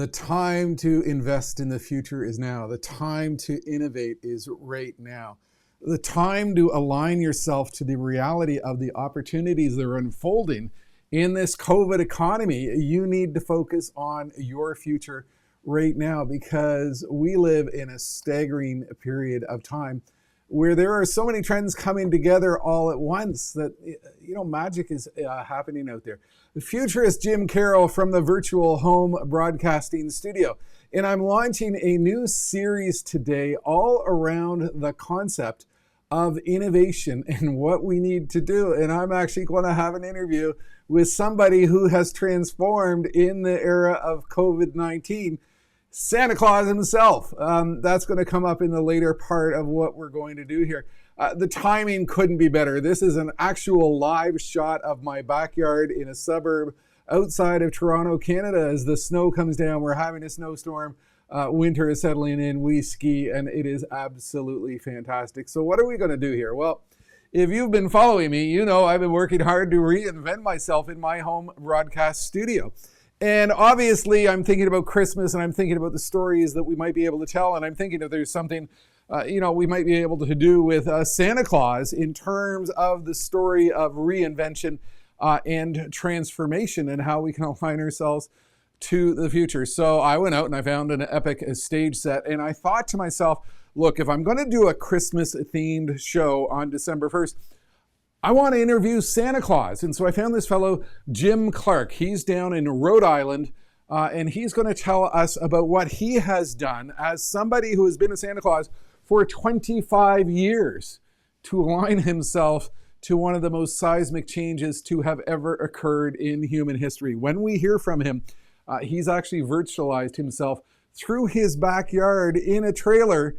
The time to invest in the future is now. The time to innovate is right now. The time to align yourself to the reality of the opportunities that are unfolding in this COVID economy. You need to focus on your future right now because we live in a staggering period of time where there are so many trends coming together all at once that, magic is happening out there. The Futurist Jim Carroll from the virtual home broadcasting studio. And I'm launching a new series today all around the concept of innovation and what we need to do. And I'm actually going to have an interview with somebody who has transformed in the era of COVID-19, Santa Claus himself. That's going to come up in the later part of what we're going to do here. The timing couldn't be better. This is an actual live shot of my backyard in a suburb outside of Toronto, Canada. As the snow comes down, we're having a snowstorm. Winter is settling in, we ski, and it is absolutely fantastic. So what are we going to do here? Well, if you've been following me, you know I've been working hard to reinvent myself in my home broadcast studio. And obviously, I'm thinking about Christmas, and I'm thinking about the stories that we might be able to tell, and I'm thinking if there's something we might be able to do with Santa Claus in terms of the story of reinvention and transformation and how we can align ourselves to the future. So I went out and I found an epic stage set, and I thought to myself, look, if I'm going to do a Christmas themed show on December 1st, I want to interview Santa Claus. And so I found this fellow, Jim Clark. He's down in Rhode Island, and he's going to tell us about what he has done as somebody who has been a Santa Claus for 25 years to align himself to one of the most seismic changes to have ever occurred in human history. When we hear from him, he's actually virtualized himself through his backyard in a trailer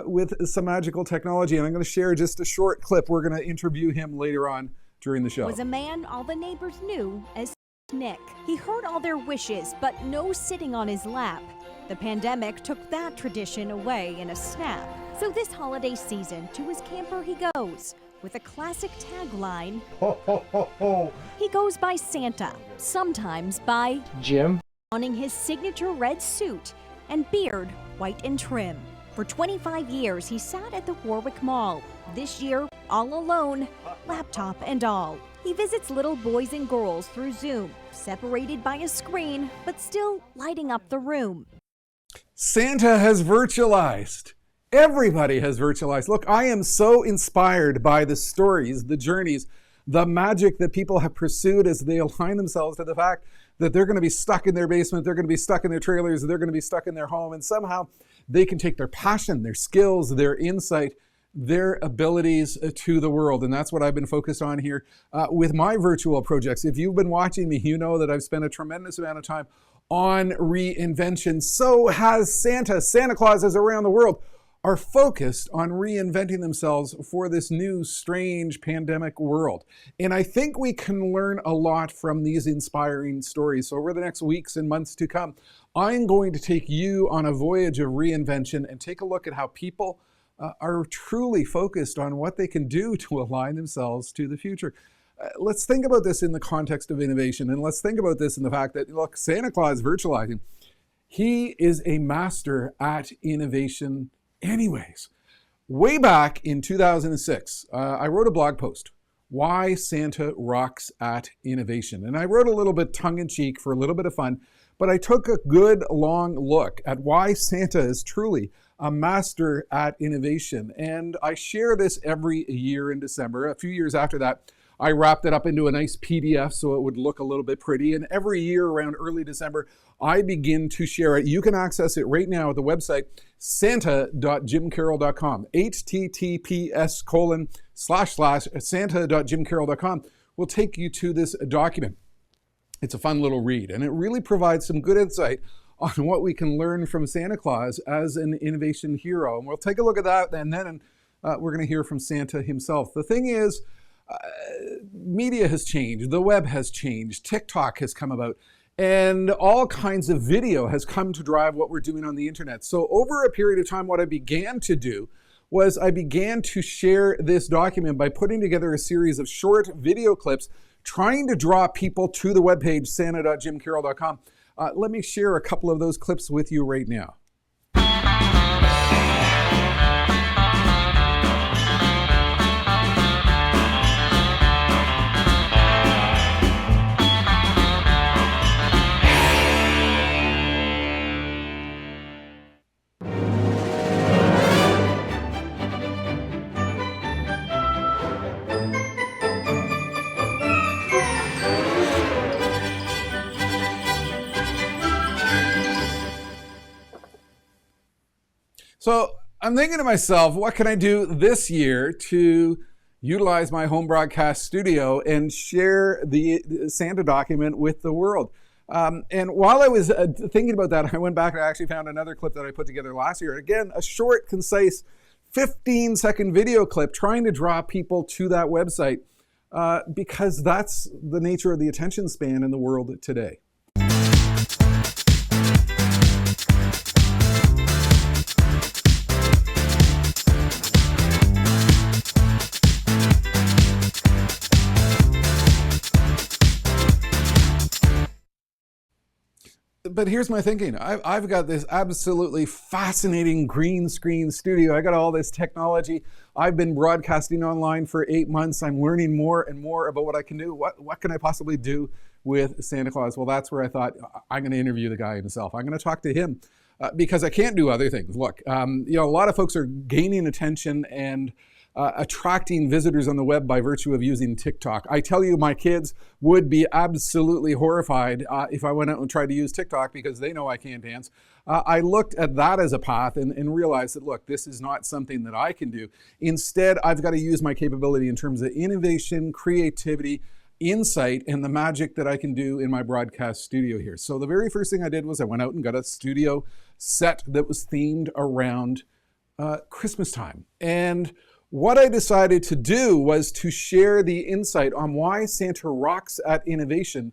with some magical technology. And I'm going to share just a short clip. We're going to interview him later on during the show. Was a man all the neighbors knew as Nick. He heard all their wishes, but no sitting on his lap. The pandemic took that tradition away in a snap. So this holiday season, to his camper he goes with a classic tagline. Ho, ho, ho, ho. He goes by Santa, sometimes by Jim. Donning his signature red suit and beard white and trim. For 25 years, he sat at the Warwick Mall. This year, all alone, laptop and all. He visits little boys and girls through Zoom, separated by a screen, but still lighting up the room. Santa has virtualized. Everybody has virtualized. Look, I am so inspired by the stories, the journeys, the magic that people have pursued as they align themselves to the fact that they're going to be stuck in their basement, they're going to be stuck in their trailers, they're going to be stuck in their home, and somehow they can take their passion, their skills, their insight, their abilities to the world. And that's what I've been focused on here with my virtual projects. If you've been watching me, you know that I've spent a tremendous amount of time on reinvention. So has Santa. Santa Clauses around the world are focused on reinventing themselves for this new, strange pandemic world. And I think we can learn a lot from these inspiring stories. So over the next weeks and months to come, I'm going to take you on a voyage of reinvention and take a look at how people are truly focused on what they can do to align themselves to the future. Let's think about this in the context of innovation, and let's think about this in the fact that, look, Santa Claus virtualizing, he is a master at innovation anyways. Way back in 2006, I wrote a blog post, Why Santa Rocks at Innovation. And I wrote a little bit tongue-in-cheek for a little bit of fun, but I took a good long look at why Santa is truly a master at innovation. And I share this every year in December. A few years after that, I wrapped it up into a nice PDF so it would look a little bit pretty. And every year around early December, I begin to share it. You can access it right now at the website, santa.jimcarroll.com. https://santa.jimcarroll.com will take you to this document. It's a fun little read, and it really provides some good insight on what we can learn from Santa Claus as an innovation hero. And we'll take a look at that, and then we're going to hear from Santa himself. The thing is, media has changed, the web has changed, TikTok has come about, and all kinds of video has come to drive what we're doing on the internet. So over a period of time, what I began to do was I began to share this document by putting together a series of short video clips trying to draw people to the webpage, santa.jimcarroll.com, Let me share a couple of those clips with you right now. So I'm thinking to myself, what can I do this year to utilize my home broadcast studio and share the Santa document with the world? And while I was thinking about that, I went back and I actually found another clip that I put together last year. Again, a short, concise 15-second video clip trying to draw people to that website because that's the nature of the attention span in the world today. But here's my thinking. I've got this absolutely fascinating green screen studio. I got all this technology. I've been broadcasting online for 8 months. I'm learning more and more about what I can do. What can I possibly do with Santa Claus? Well, that's where I thought I'm going to interview the guy himself. I'm going to talk to him because I can't do other things. Look, a lot of folks are gaining attention and attracting visitors on the web by virtue of using TikTok. I tell you, my kids would be absolutely horrified if I went out and tried to use TikTok because they know I can't dance. I looked at that as a path and realized that, look, this is not something that I can do. Instead, I've got to use my capability in terms of innovation, creativity, insight, and the magic that I can do in my broadcast studio here. So the very first thing I did was I went out and got a studio set that was themed around Christmas time. And what I decided to do was to share the insight on why Santa rocks at innovation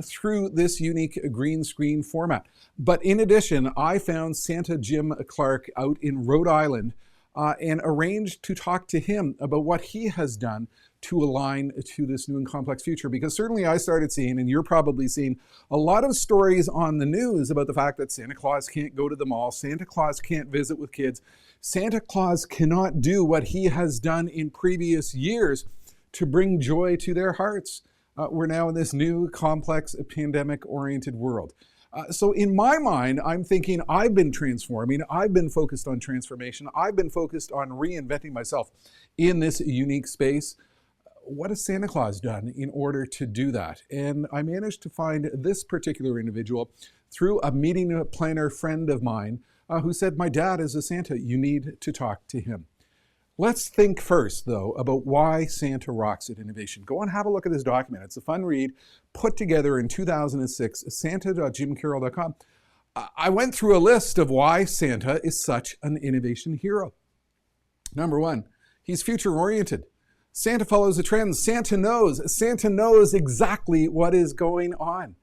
through this unique green screen format. But in addition, I found Santa Jim Clark out in Rhode Island and arranged to talk to him about what he has done to align to this new and complex future. Because certainly I started seeing, and you're probably seeing, a lot of stories on the news about the fact that Santa Claus can't go to the mall, Santa Claus can't visit with kids, Santa Claus cannot do what he has done in previous years to bring joy to their hearts. We're now in this new, complex, pandemic-oriented world. So in my mind, I'm thinking I've been transforming, I've been focused on transformation, I've been focused on reinventing myself in this unique space. What has Santa Claus done in order to do that? And I managed to find this particular individual through a meeting planner friend of mine who said, my dad is a Santa, you need to talk to him. Let's think first, though, about why Santa rocks at innovation. Go and have a look at this document. It's a fun read, put together in 2006, santa.jimcarroll.com. I went through a list of why Santa is such an innovation hero. Number one, he's future-oriented. Santa follows the trends. Santa knows exactly what is going on.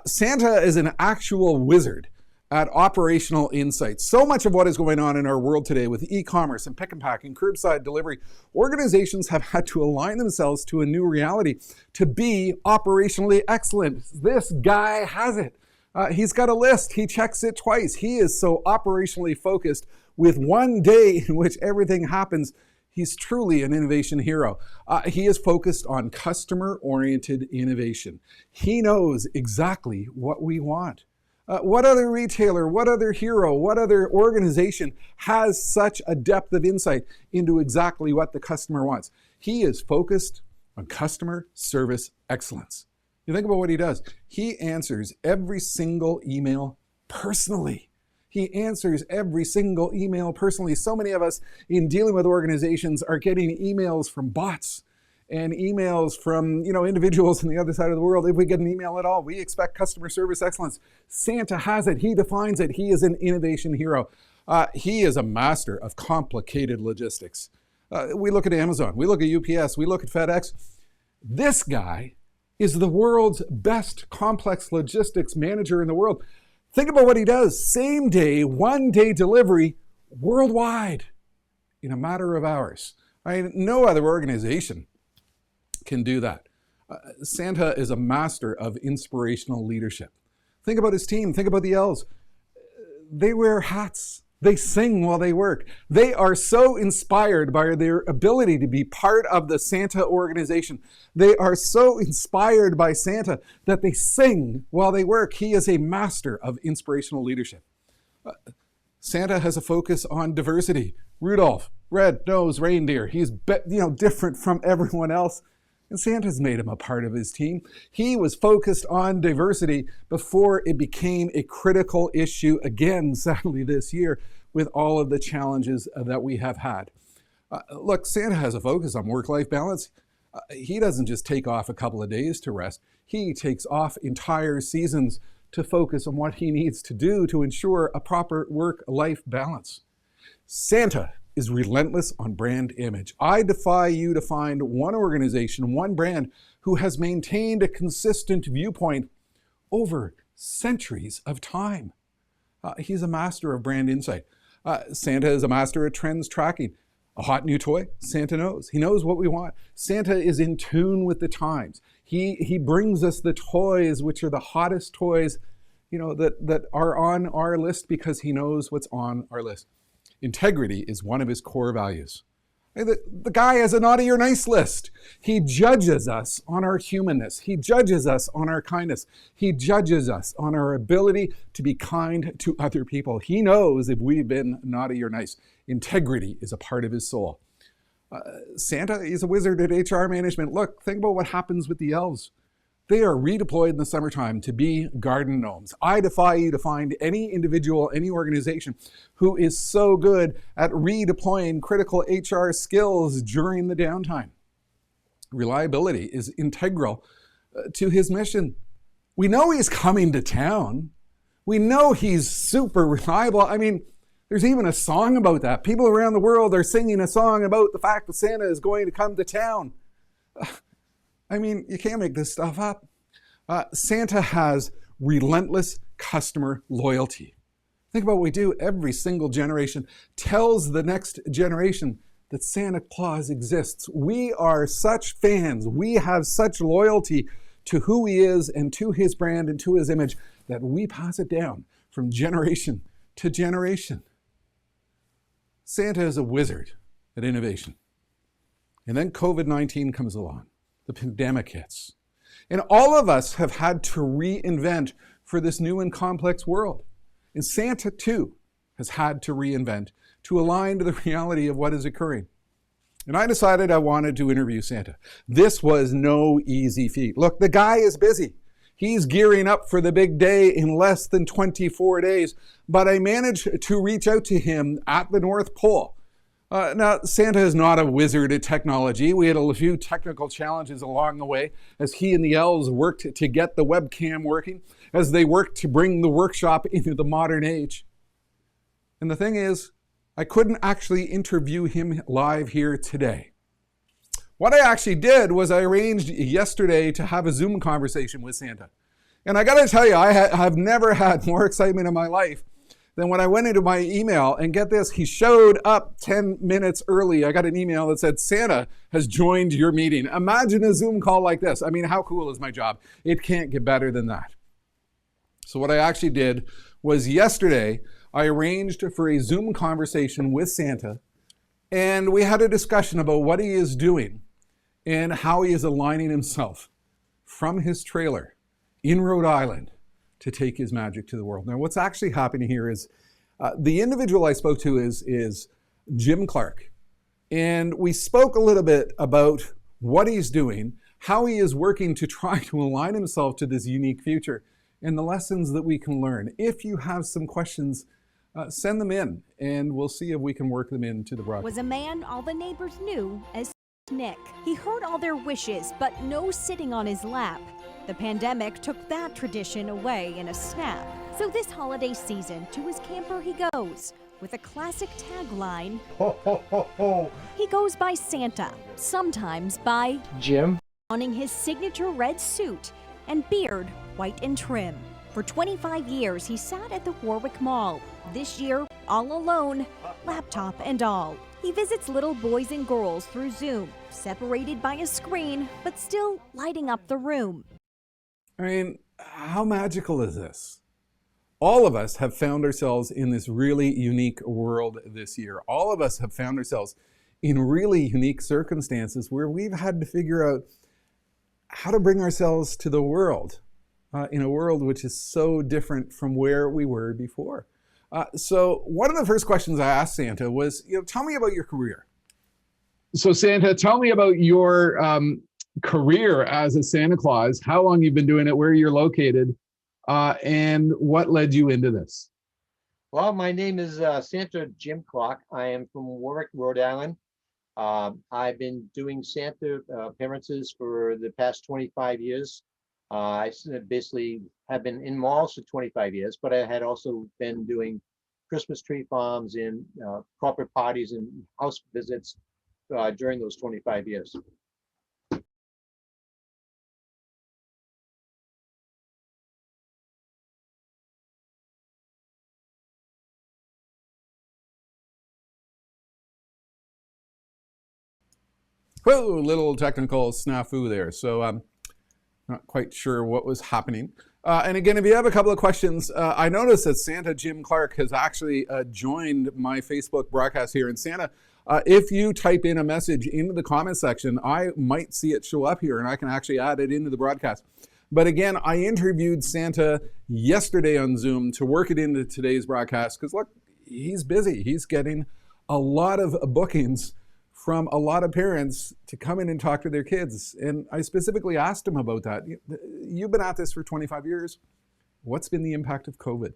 Santa is an actual wizard at operational insights. So much of what is going on in our world today with e-commerce and pick and pack and curbside delivery, organizations have had to align themselves to a new reality to be operationally excellent. This guy has it. He's got a list. He checks it twice. He is so operationally focused with one day in which everything happens. He's truly an innovation hero. He is focused on customer-oriented innovation. He knows exactly what we want. What other retailer, what other hero, what other organization has such a depth of insight into exactly what the customer wants? He is focused on customer service excellence. You think about what he does. He answers every single email personally. He answers every single email personally. So many of us in dealing with organizations are getting emails from bots and emails from individuals on the other side of the world. If we get an email at all, we expect customer service excellence. Santa has it. He defines it. He is an innovation hero. He is a master of complicated logistics. We look at Amazon. We look at UPS. We look at FedEx. This guy is the world's best complex logistics manager in the world. Think about what he does. Same day, one day delivery worldwide in a matter of hours. No other organization can do that. Santa is a master of inspirational leadership. Think about his team. Think about the elves. They wear hats. They sing while they work. They are so inspired by their ability to be part of the Santa organization. They are so inspired by Santa that they sing while they work. He is a master of inspirational leadership. Santa has a focus on diversity. Rudolph, red-nosed reindeer. He's different from everyone else. And Santa's made him a part of his team. He was focused on diversity before it became a critical issue again, sadly, this year with all of the challenges that we have had. Look, Santa has a focus on work-life balance. He doesn't just take off a couple of days to rest. He takes off entire seasons to focus on what he needs to do to ensure a proper work-life balance. Santa is relentless on brand image. I defy you to find one organization, one brand who has maintained a consistent viewpoint over centuries of time. He's a master of brand insight. Santa is a master of trends tracking. A hot new toy, Santa knows. He knows what we want. Santa is in tune with the times. He brings us the toys, which are the hottest toys, that are on our list because he knows what's on our list. Integrity is one of his core values. The guy has a naughty or nice list. He judges us on our humanness. He judges us on our kindness. He judges us on our ability to be kind to other people. He knows if we've been naughty or nice. Integrity is a part of his soul. Santa is a wizard at HR management. Look, think about what happens with the elves. They are redeployed in the summertime to be garden gnomes. I defy you to find any individual, any organization who is so good at redeploying critical HR skills during the downtime. Reliability is integral to his mission. We know he's coming to town. We know he's super reliable. I mean, there's even a song about that. People around the world are singing a song about the fact that Santa is going to come to town. I mean, you can't make this stuff up. Santa has relentless customer loyalty. Think about what we do. Every single generation tells the next generation that Santa Claus exists. We are such fans. We have such loyalty to who he is and to his brand and to his image that we pass it down from generation to generation. Santa is a wizard at innovation. And then COVID-19 comes along. The pandemic hits. And all of us have had to reinvent for this new and complex world. And Santa, too, has had to reinvent to align to the reality of what is occurring. And I decided I wanted to interview Santa. This was no easy feat. Look, the guy is busy. He's gearing up for the big day in less than 24 days. But I managed to reach out to him at the North Pole. Now, Santa is not a wizard at technology. We had a few technical challenges along the way as he and the elves worked to get the webcam working, as they worked to bring the workshop into the modern age. And the thing is, I couldn't actually interview him live here today. What I actually did was I arranged yesterday to have a Zoom conversation with Santa. And I gotta tell you, I have never had more excitement in my life than when I went into my email, and get this, he showed up 10 minutes early. I got an email that said, Santa has joined your meeting. Imagine a Zoom call like this. I mean, how cool is my job? It can't get better than that. So what I actually did was yesterday, I arranged for a Zoom conversation with Santa, and we had a discussion about what he is doing and how he is aligning himself from his trailer in Rhode Island to take his magic to the world. Now, what's actually happening here is the individual I spoke to is Jim Clark. And we spoke a little bit about what he's doing, how he is working to try to align himself to this unique future, and the lessons that we can learn. If you have some questions, send them in, and we'll see if we can work them into the broadcast. Was a man all the neighbors knew as Nick. He heard all their wishes, but no sitting on his lap. The pandemic took that tradition away in a snap. So this holiday season, to his camper he goes, with a classic tagline, Ho, ho, ho, ho. He goes by Santa, sometimes by Jim. donning his signature red suit and beard white and trim. For 25 years, he sat at the Warwick Mall. This year, all alone, laptop and all. He visits little boys and girls through Zoom, separated by a screen, but still lighting up the room. I mean, How magical is this? All of us have found ourselves in this really unique world this year. All of us have found ourselves in really unique circumstances where we've had to figure out how to bring ourselves to the world in a world which is so different from where we were before. So one of the first questions I asked Santa was, tell me about your career. So Santa, tell me about your career as a Santa Claus, how long you've been doing it, where you're located, and what led you into this? Well, my name is Santa Jim Carroll. I am from Warwick, Rhode Island. I've been doing Santa appearances for the past 25 years. I basically have been in malls for 25 years, but I had also been doing Christmas tree farms and corporate parties and house visits during those 25 years. Whoa, little technical snafu there. So I'm not quite sure what was happening. And again, if you have a couple of questions, I noticed that Santa Jim Clark has actually joined my Facebook broadcast here. And Santa, if you type in a message into the comment section, I might see it show up here and I can actually add it into the broadcast. But again, I interviewed Santa yesterday on Zoom to work it into today's broadcast because look, he's busy. He's getting a lot of bookings from a lot of parents to come in and talk to their kids. And I specifically asked him about that. You've been at this for 25 years. What's been the impact of COVID?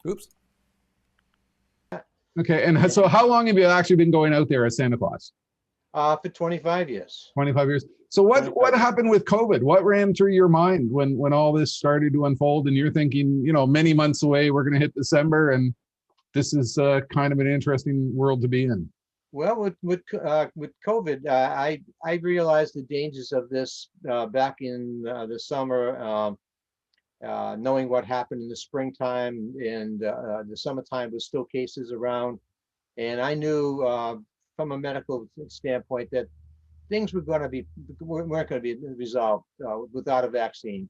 Oops. Okay, and so how long have you actually been going out there as Santa Claus? For 25 years. 25 years. So what happened with COVID? What ran through your mind when all this started to unfold and you're thinking, many months away, we're going to hit December and this is kind of an interesting world to be in? Well, with COVID, I realized the dangers of this back in the summer, knowing what happened in the springtime and the summertime was still cases around. And I knew from a medical standpoint that things weren't going to be resolved without a vaccine.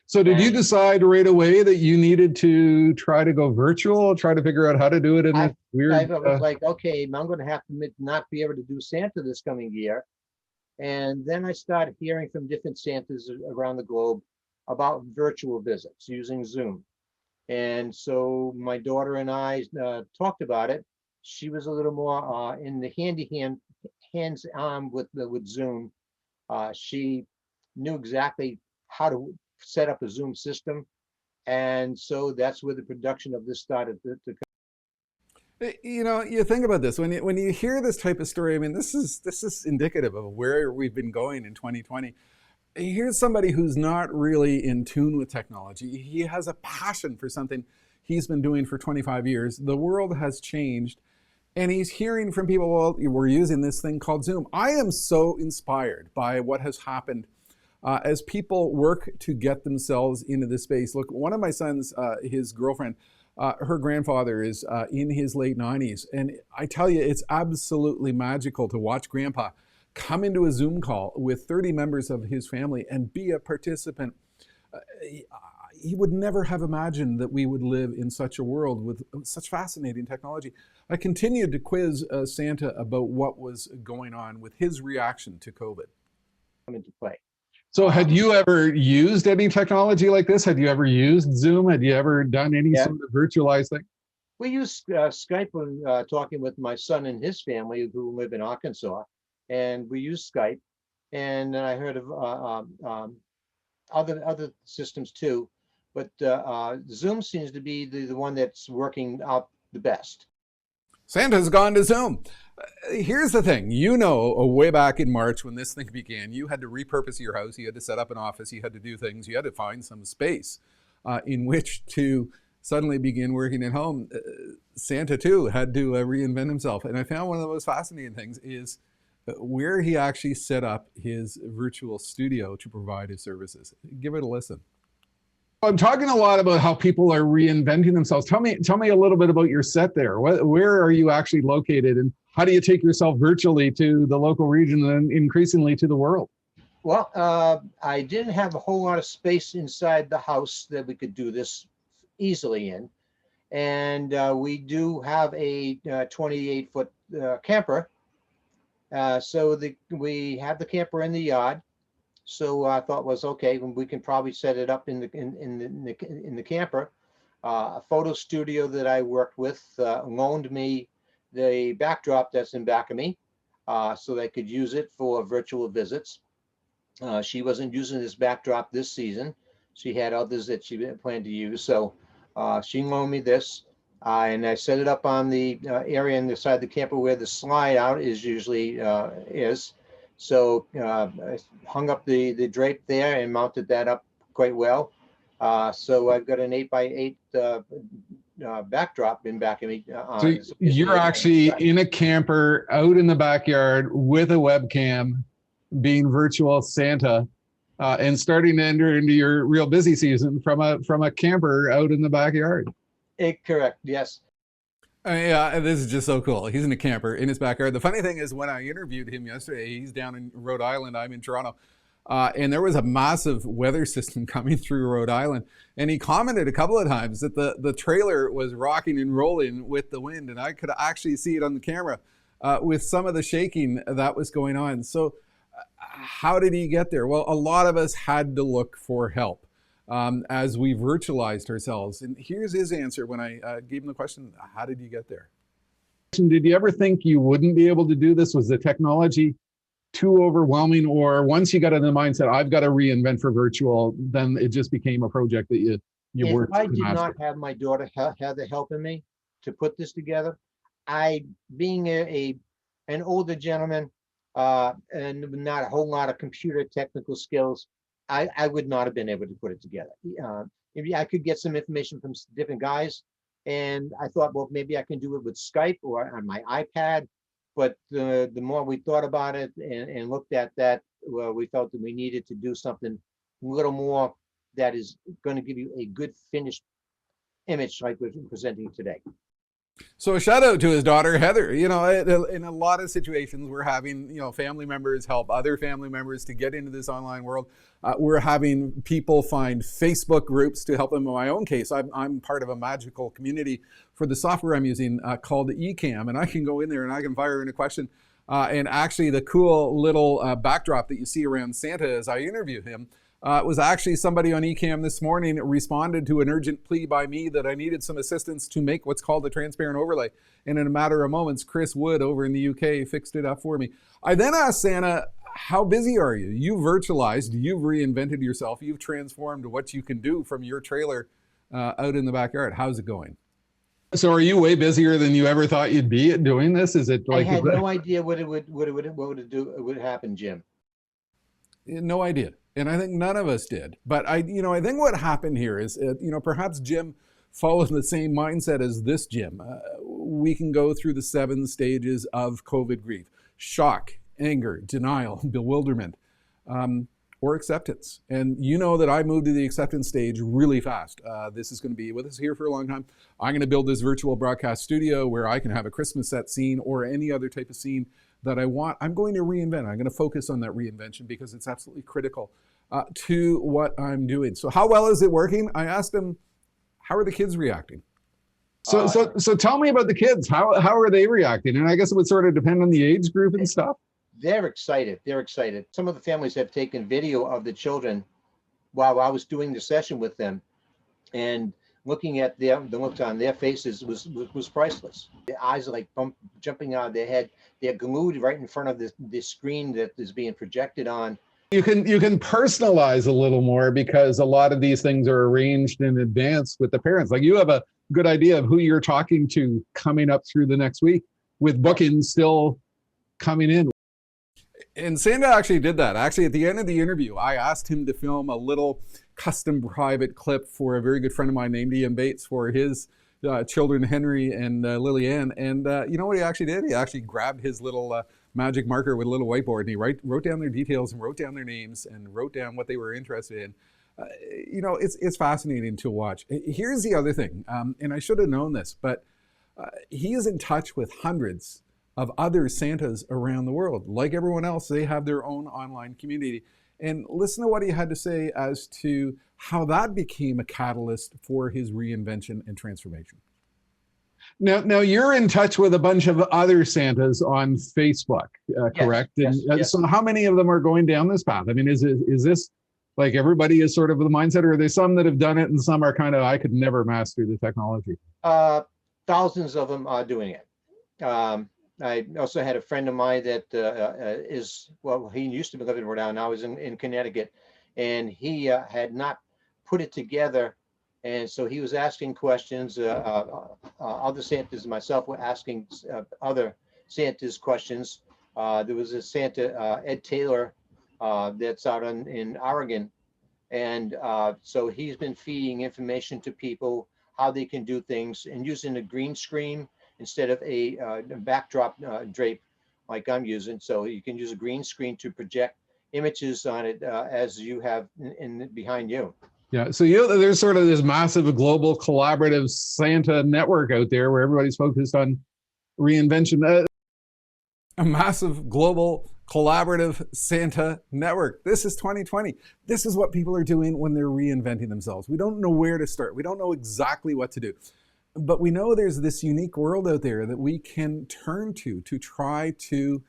So did you decide right away that you needed to try to go virtual, try to figure out how to do it in this weird... I was like, okay, I'm going to have to not be able to do Santa this coming year. And then I started hearing from different Santas around the globe about virtual visits using Zoom. And so my daughter and I talked about it. She was a little more in the hands-on with Zoom. She knew exactly how to set up a Zoom system, and so that's where the production of this started to come. You think about this when you hear this type of story. I mean, this is indicative of where we've been going in 2020. Here's somebody who's not really in tune with technology. He has a passion for something he's been doing for 25 years. The world has changed, and he's hearing from people, well, we're using this thing called Zoom. I am so inspired by what has happened as people work to get themselves into this space. Look, one of my sons, his girlfriend, her grandfather is in his late 90s. And I tell you, it's absolutely magical to watch Grandpa come into a Zoom call with 30 members of his family and be a participant. He would never have imagined that we would live in such a world with such fascinating technology. I continued to quiz Santa about what was going on with his reaction to COVID. Come into play. So had you ever used any technology like this? Had you ever used Zoom? Had you ever done any sort of virtualized thing? We use Skype when talking with my son and his family who live in Arkansas, and we use Skype. And I heard of other systems too, but Zoom seems to be the one that's working out the best. Santa's gone to Zoom. Here's the thing, way back in March when this thing began, you had to repurpose your house, you had to set up an office, you had to do things, you had to find some space in which to suddenly begin working at home. Santa too had to reinvent himself. And I found one of the most fascinating things is where he actually set up his virtual studio to provide his services. Give it a listen. I'm talking a lot about how people are reinventing themselves. Tell me a little bit about your set there. Where are you actually located, and how do you take yourself virtually to the local region and increasingly to the world? Well, I didn't have a whole lot of space inside the house that we could do this easily in. And we do have a 28-foot camper. So we have the camper in the yard. So I thought was okay, we can probably set it up in the camper. A photo studio that I worked with loaned me the backdrop that's in back of me, so they could use it for virtual visits. She wasn't using this backdrop this season. She had others that she planned to use. So she loaned me this, and I set it up on the area on the side of the camper where the slide out is usually is. So I hung up the drape there and mounted that up quite well. So I've got an 8x8 backdrop in back of me. So you're actually in a camper out in the backyard with a webcam, being virtual Santa, and starting to enter into your real busy season from a camper out in the backyard. Correct. Yes. Yeah, this is just so cool. He's in a camper in his backyard. The funny thing is, when I interviewed him yesterday, he's down in Rhode Island. I'm in Toronto. And there was a massive weather system coming through Rhode Island. And he commented a couple of times that the trailer was rocking and rolling with the wind. And I could actually see it on the camera with some of the shaking that was going on. So how did he get there? Well, a lot of us had to look for help as we virtualized ourselves. And here's his answer when I gave him the question, how did you get there? Did you ever think you wouldn't be able to do this? Was the technology too overwhelming? Or once you got in the mindset, I've got to reinvent for virtual, then it just became a project that you worked If I to did master? not have my daughter have the help in me to put this together, being an older gentleman and not a whole lot of computer technical skills, I would not have been able to put it together. Maybe I could get some information from different guys, and I thought, well, maybe I can do it with Skype or on my iPad. But the more we thought about it and looked at that, well, we felt that we needed to do something a little more that is going to give you a good finished image like we're presenting today. So a shout out to his daughter, Heather. You know, in a lot of situations, we're having, family members help other family members to get into this online world. We're having people find Facebook groups to help them. In my own case, I'm part of a magical community for the software I'm using called Ecamm, and I can go in there and I can fire in a question. And actually, the cool little backdrop that you see around Santa as I interview him was actually somebody on Ecamm this morning responded to an urgent plea by me that I needed some assistance to make what's called a transparent overlay. And in a matter of moments, Chris Wood over in the UK fixed it up for me. I then asked Santa, how busy are you? You've virtualized, you've reinvented yourself, you've transformed what you can do from your trailer out in the backyard. How's it going? So are you way busier than you ever thought you'd be at doing this? Is it like I had no idea what would happen, Jim. No idea. And I think none of us did. But I think what happened here is, perhaps Jim followed the same mindset as this Jim. We can go through the 7 stages of COVID grief: shock, anger, denial, bewilderment, or acceptance. And you know that I moved to the acceptance stage really fast. This is going to be with us here for a long time. I'm going to build this virtual broadcast studio where I can have a Christmas set scene or any other type of scene that I want. I'm going to reinvent. I'm going to focus on that reinvention because it's absolutely critical to what I'm doing. So how well is it working? I asked him, how are the kids reacting? So tell me about the kids. How are they reacting? And I guess it would sort of depend on the age group and stuff. They're excited. They're excited. Some of the families have taken video of the children while I was doing the session with them, and looking at the looks on their faces was priceless. Their eyes are like jumping out of their head. They're glued right in front of the screen that is being projected on. You can personalize a little more because a lot of these things are arranged in advance with the parents. Like, you have a good idea of who you're talking to coming up through the next week, with bookings still coming in. And Santa actually did that. Actually, at the end of the interview, I asked him to film a little custom private clip for a very good friend of mine named Ian Bates for his children, Henry and Lillian. And you know what he actually did? He actually grabbed his little magic marker with a little whiteboard, and he wrote down their details and wrote down their names and wrote down what they were interested in. It's fascinating to watch. Here's the other thing, and I should have known this, but he is in touch with hundreds of other Santas around the world. Like everyone else, they have their own online community. and listen to what he had to say as to how that became a catalyst for his reinvention and transformation. Now you're in touch with a bunch of other Santas on Facebook, correct? Yes, And yes. so how many of them are going down this path? I mean, is this like everybody is sort of the mindset, or are there some that have done it and some are kind of, I could never master the technology? Thousands of them are doing it. I also had a friend of mine that he used to be living in Rhode Island, now he's in Connecticut, and he had not put it together. And so he was asking questions. Other Santas and myself were asking other Santas questions. There was a Santa, Ed Taylor, that's out in Oregon. And so he's been feeding information to people, how they can do things, and using a green screen instead of a backdrop drape like I'm using. So you can use a green screen to project images on it as you have in behind you. Yeah, so there's sort of this massive global collaborative Santa network out there where everybody's focused on reinvention. A massive global collaborative Santa network. This is 2020. This is what people are doing when they're reinventing themselves. We don't know where to start. We don't know exactly what to do. But we know there's this unique world out there that we can turn to try to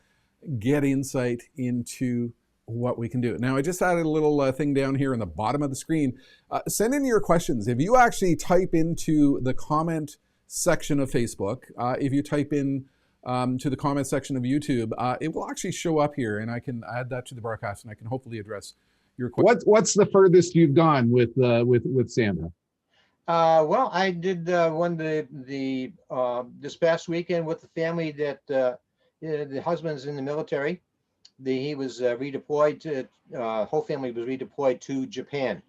get insight into what we can do. Now, I just added a little thing down here in the bottom of the screen. Send in your questions. If you actually type into the comment section of Facebook, if you type in to the comment section of YouTube, it will actually show up here, and I can add that to the broadcast, and I can hopefully address your question. What's the furthest you've gone with Santa? Well, I did one this past weekend with the family that the husband's in the military. He was redeployed to, whole family was redeployed to Japan.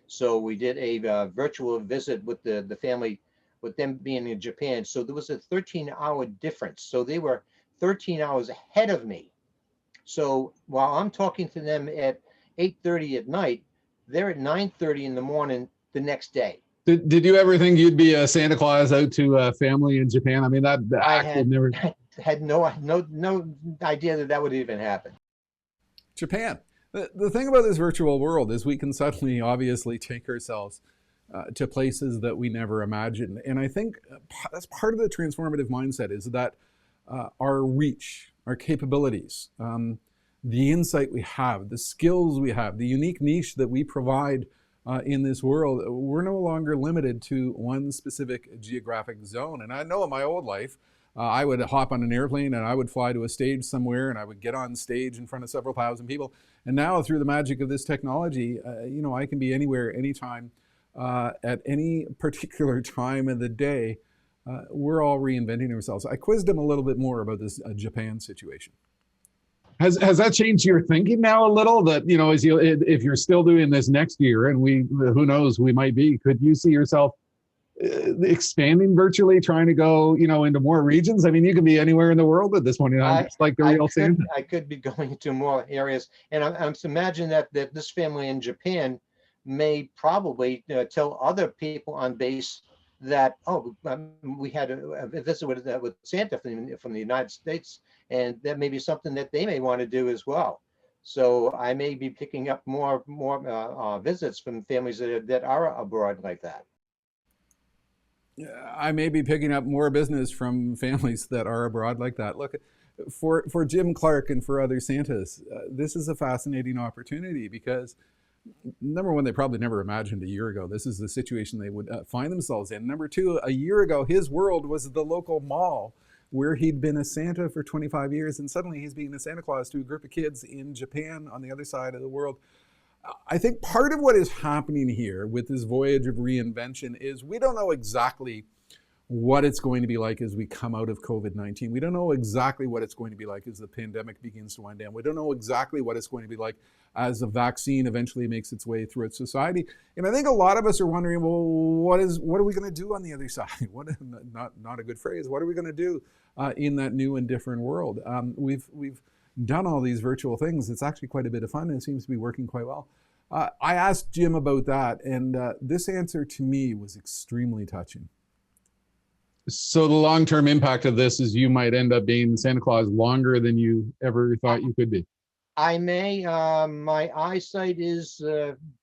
So we did a virtual visit with the family, with them being in Japan. So there was a 13-hour difference. So they were 13 hours ahead of me. So while I'm talking to them at 8:30 at night, they're at 9:30 in the morning the next day. Did you ever think you'd be a Santa Claus out to a family in Japan? I mean, I had no idea that would even happen. Japan. The thing about this virtual world is we can suddenly obviously take ourselves to places that we never imagined. And I think that's part of the transformative mindset, is that our reach, our capabilities, the insight we have, the skills we have, the unique niche that we provide in this world, we're no longer limited to one specific geographic zone. And I know in my old life, I would hop on an airplane and I would fly to a stage somewhere and I would get on stage in front of several thousand people. And now through the magic of this technology, I can be anywhere, anytime, at any particular time of the day. We're all reinventing ourselves. I quizzed him a little bit more about this Japan situation. Has that changed your thinking now a little? That, if you're still doing this next year, and who knows, we might be, could you see yourself expanding virtually, trying to go, into more regions? I mean, you can be anywhere in the world at this point. It's like the real Santa. I could be going to more areas, and I'm to imagine that this family in Japan may probably tell other people on base that, we had a visit with Santa from the United States, and that may be something that they may want to do as well. So I may be picking up more visits from families that are abroad like that. I may be picking up more business from families that are abroad like that. Look, for Jim Clark and for other Santas, this is a fascinating opportunity because, number one, they probably never imagined a year ago this is the situation they would find themselves in. Number two, a year ago, his world was the local mall where he'd been a Santa for 25 years, and suddenly he's being a Santa Claus to a group of kids in Japan on the other side of the world. I think part of what is happening here with this voyage of reinvention is we don't know exactly what it's going to be like as we come out of COVID-19. We don't know exactly what it's going to be like as the pandemic begins to wind down. We don't know exactly what it's going to be like as a vaccine eventually makes its way through its society. And I think a lot of us are wondering, well, what are we going to do on the other side? Not a good phrase. What are we going to do in that new and different world? We've done all these virtual things. It's actually quite a bit of fun, and it seems to be working quite well. I asked Jim about that, and this answer to me was extremely touching. So the long-term impact of this is you might end up being Santa Claus longer than you ever thought you could be. I may. My eyesight is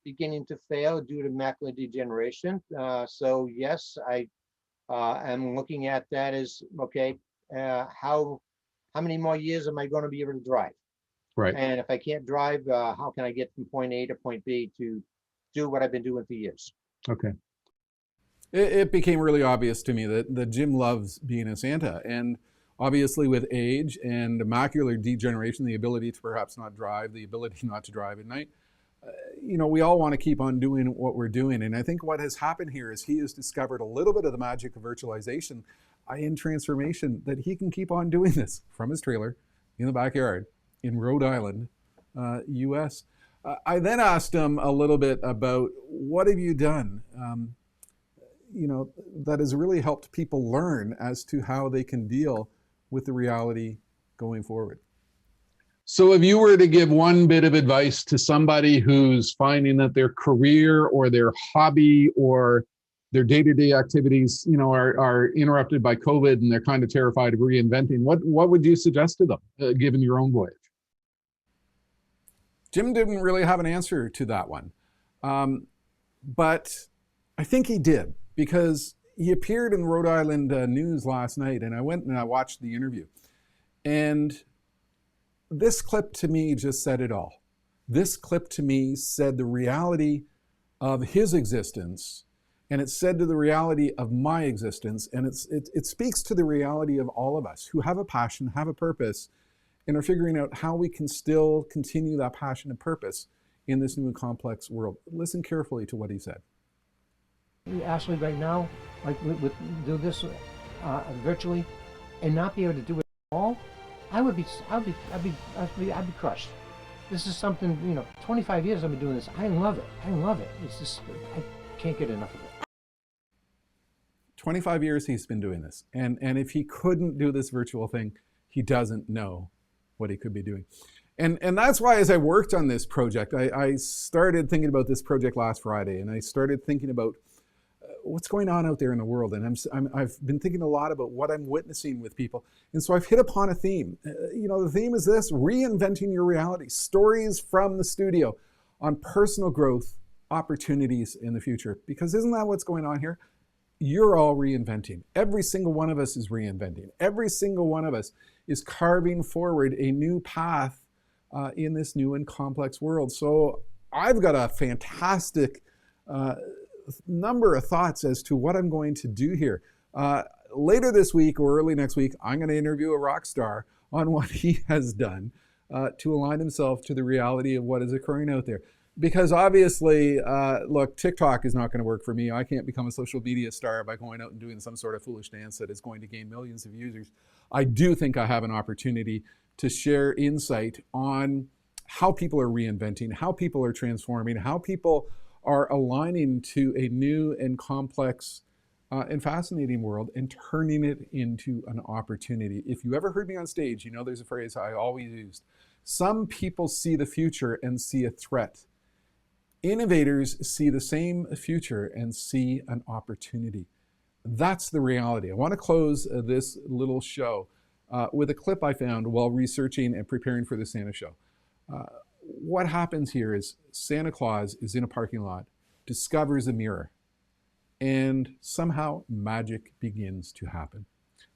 beginning to fail due to macular degeneration. So yes, I am looking at that as okay. How many more years am I going to be able to drive? Right. And if I can't drive, how can I get from point A to point B to do what I've been doing for years? Okay. It became really obvious to me that Jim loves being a Santa. And obviously, with age and macular degeneration, the ability to perhaps not drive, the ability not to drive at night, we all want to keep on doing what we're doing. And I think what has happened here is he has discovered a little bit of the magic of virtualization in transformation, that he can keep on doing this from his trailer in the backyard in Rhode Island, US. I then asked him a little bit about what have you done, that has really helped people learn as to how they can deal with the reality going forward. So if you were to give one bit of advice to somebody who's finding that their career or their hobby or their day-to-day activities, are interrupted by COVID and they're kind of terrified of reinventing, what would you suggest to them, given your own voyage? Jim didn't really have an answer to that one. But I think he did, because he appeared in Rhode Island News last night, and I went and I watched the interview. And this clip to me just said it all. This clip to me said the reality of his existence, and it said to the reality of my existence, and it speaks to the reality of all of us who have a passion, have a purpose, and are figuring out how we can still continue that passion and purpose in this new and complex world. Listen carefully to what he said. Ashley, right now, like with do this virtually, and not be able to do it all, I'd be crushed. This is something, 25 years I've been doing this. I love it. It's just, I can't get enough of it. 25 years he's been doing this. And if he couldn't do this virtual thing, he doesn't know what he could be doing. And that's why, as I worked on this project, I started thinking about this project last Friday, and I started thinking about what's going on out there in the world. And I've been thinking a lot about what I'm witnessing with people. And so I've hit upon a theme. The theme is this: reinventing your reality. Stories from the studio on personal growth, opportunities in the future. Because isn't that what's going on here? You're all reinventing. Every single one of us is reinventing. Every single one of us is carving forward a new path in this new and complex world. So I've got a fantastic number of thoughts as to what I'm going to do here. Later this week or early next week, I'm going to interview a rock star on what he has done to align himself to the reality of what is occurring out there. Because obviously, look, TikTok is not going to work for me. I can't become a social media star by going out and doing some sort of foolish dance that is going to gain millions of users. I do think I have an opportunity to share insight on how people are reinventing, how people are transforming, how people are aligning to a new and complex and fascinating world and turning it into an opportunity. If you ever heard me on stage, you know there's a phrase I always used. Some people see the future and see a threat. Innovators see the same future and see an opportunity. That's the reality. I want to close this little show with a clip I found while researching and preparing for the Santa show. What happens here is Santa Claus is in a parking lot, discovers a mirror, and somehow magic begins to happen.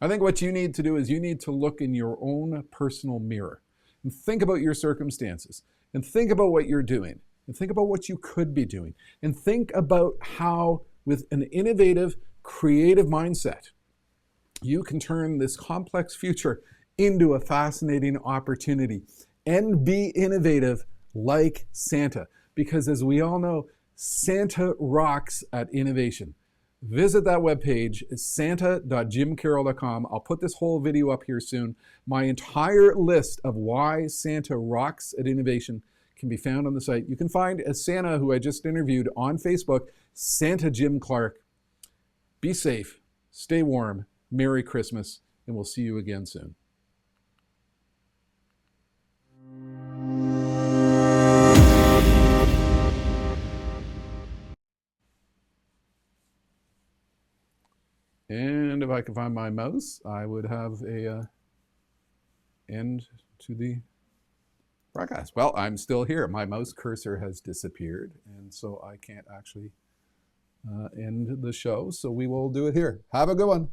I think what you need to do is you need to look in your own personal mirror and think about your circumstances and think about what you're doing and think about what you could be doing and think about how, with an innovative, creative mindset, you can turn this complex future into a fascinating opportunity and be innovative like Santa. Because as we all know, Santa rocks at innovation. Visit that webpage, santa.jimcarroll.com. I'll put this whole video up here soon. My entire list of why Santa rocks at innovation can be found on the site. You can find a Santa who I just interviewed on Facebook, Santa Jim Clark. Be safe, stay warm, Merry Christmas, and we'll see you again soon. And if I could find my mouse, I would have a end to the broadcast. Well, I'm still here. My mouse cursor has disappeared, and so I can't actually end the show. So we will do it here. Have a good one.